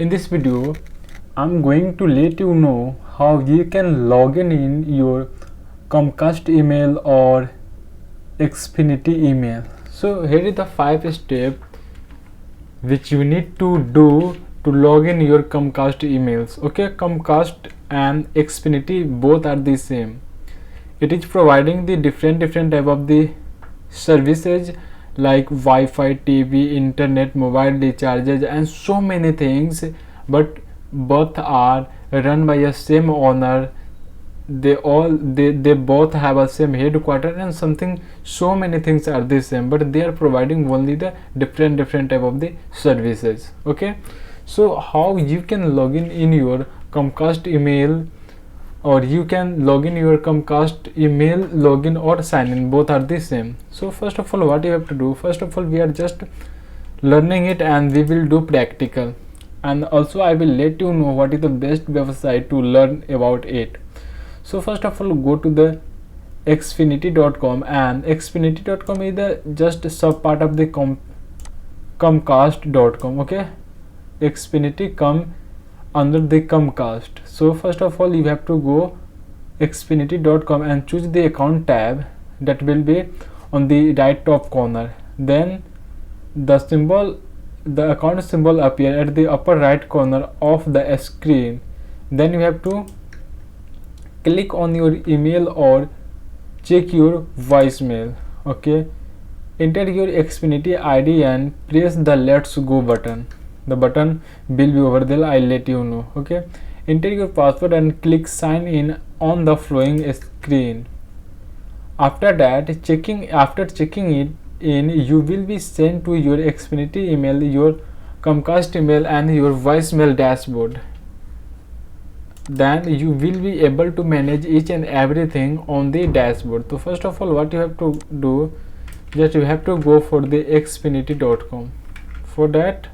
In this video, I'm going to let you know how you can log in your Comcast email or Xfinity email. So here is the 5 steps which you need to do to log in your Comcast emails. Okay, Comcast and Xfinity both are the same. It is providing the different type of the services like Wi-Fi, TV, internet, mobile recharges and so many things, but both are run by a same owner. They both have a same headquarter and something, so many things are the same, but they are providing only the different type of the services. Okay, so how you can log in your Comcast email, or you can log in your Comcast email login or sign in, both are the same. So first of all, what you have to do, first of all we are just learning it and we will do practical, and also I will let you know what is the best website to learn about it. So first of all, go to the xfinity.com, and xfinity.com is the just sub part of the comcast.com. okay, Xfinity come under the Comcast. So first of all you have to go xfinity.com and choose the account tab that will be on the right top corner. Then the account symbol appear at the upper right corner of the screen. Then you have to click on your email or check your voicemail. Okay, enter your Xfinity ID and press the let's go button. The button will be over there, I'll let you know. Okay, enter your password and click sign in on the following screen. After that, checking it in, you will be sent to your Xfinity email, your Comcast email and your voicemail dashboard. Then you will be able to manage each and everything on the dashboard. So first of all, what you have to do, just you have to go for the xfinity.com. For that,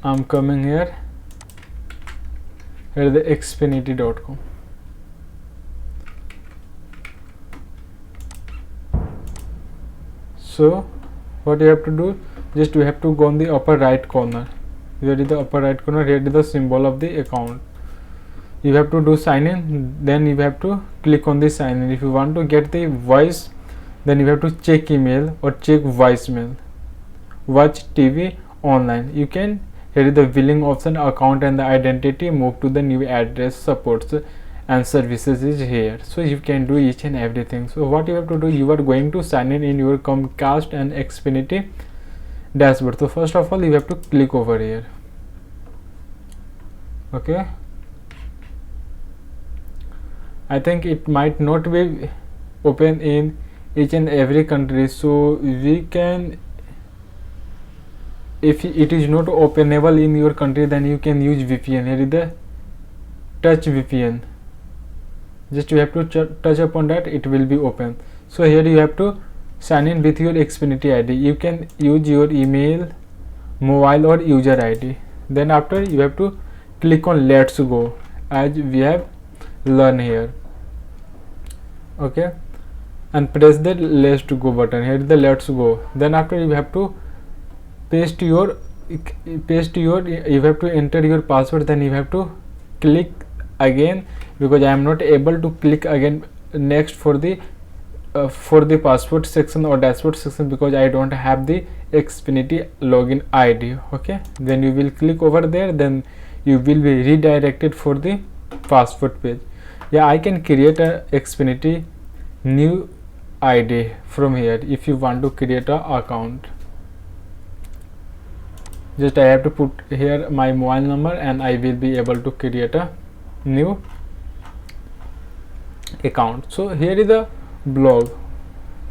I'm coming here the xfinity.com. So what you have to do, just you have to go on the upper right corner. Here is the upper right corner, here is the symbol of the account. You have to do sign in, then you have to click on the sign in. If you want to get the voice, then you have to check email or check voicemail, watch TV online. You can, here is the billing option, account and the identity, move to the new address, supports and services is here. So you can do each and everything. So what you have to do, you are going to sign in your Comcast and Xfinity dashboard. So first of all you have to click over here. Okay, I think it might not be open in each and every country, so we can, if it is not openable in your country, then you can use VPN. Here is the touch VPN, just you have to touch upon that, it will be open. So here you have to sign in with your Xfinity ID. You can use your email, mobile or user ID. Then after you have to click on let's go, as we have learned here. Okay, and press the let's go button. Here is the let's go. Then after you have to paste your you have to enter your password. Then you have to click again, because I am not able to click again next for the password section or dashboard section, because I don't have the Xfinity login ID. Okay, then you will click over there, then you will be redirected for the password page. Yeah, I can create a Xfinity new ID from here. If you want to create a account, just I have to put here my mobile number and I will be able to create a new account. So here is the blog,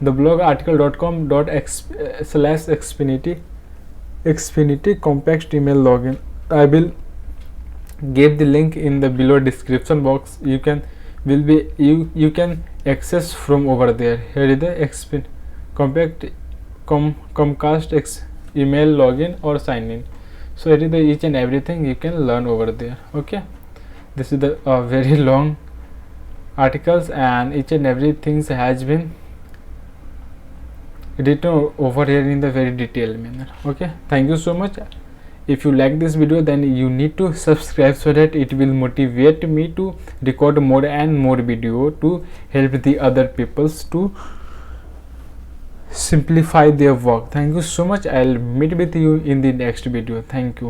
article.com/xfinity compact email login. I will give the link in the below description box. You can access from over there. Here is the Comcast email login or sign in. So it is the each and everything you can learn over there. Okay, this is the very long articles and each and everything has been written over here in the very detailed manner. Okay, thank you so much. If you like this video, then you need to subscribe so that it will motivate me to record more and more video to help the other peoples to simplify their work. Thank you so much. I'll meet with you in the next video. Thank you.